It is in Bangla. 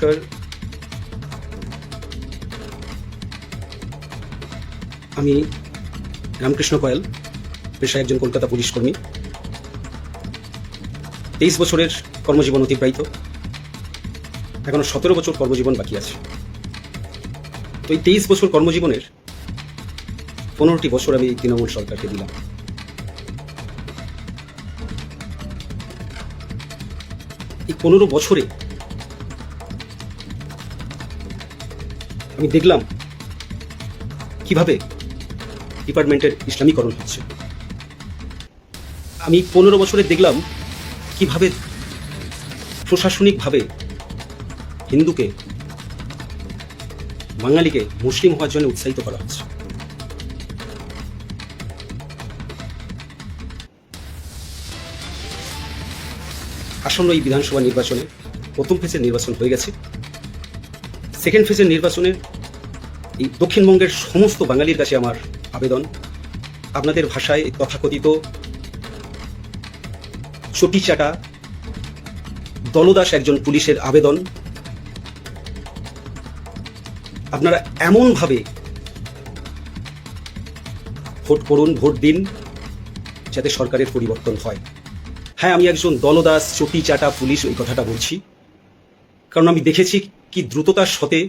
নমস্কার। আমি রামকৃষ্ণ কয়াল, পেশায় একজন কলকাতা পুলিশ কর্মী। 23 বছরের কর্মজীবন অতিবাহিত, এখনো 17 বছর কর্মজীবন বাকি আছে। তো এই 23 বছর কর্মজীবনের 15টি বছর আমি তৃণমূল সরকারকে দিলাম। এই 15 বছরে আমি দেখলাম কিভাবে ডিপার্টমেন্টের ইসলামীকরণ হচ্ছে। আমি 15 বছরে দেখলাম কিভাবে প্রশাসনিকভাবে হিন্দুকে, বাঙালিকে মুসলিম হওয়ার জন্য উৎসাহিত করা হচ্ছে। আসন্ন এই বিধানসভা নির্বাচনে প্রথম ফেজের নির্বাচন হয়ে গেছে। সেকেন্ড ফেজের নির্বাচনে এই দক্ষিণবঙ্গের সমস্ত বাঙালির কাছে আমার আবেদন, আপনাদের ভাষায় তথাকথিত চটিচাটা দলদাস একজন পুলিশের আবেদন, আপনারা এমনভাবে ভোট করুন, ভোট দিন যাতে সরকারের পরিবর্তন হয়। হ্যাঁ, আমি একজন দলদাস চটিচাটা পুলিশ ওই কথাটা বলছি, কারণ আমি দেখেছি কি দ্রুততার সাথে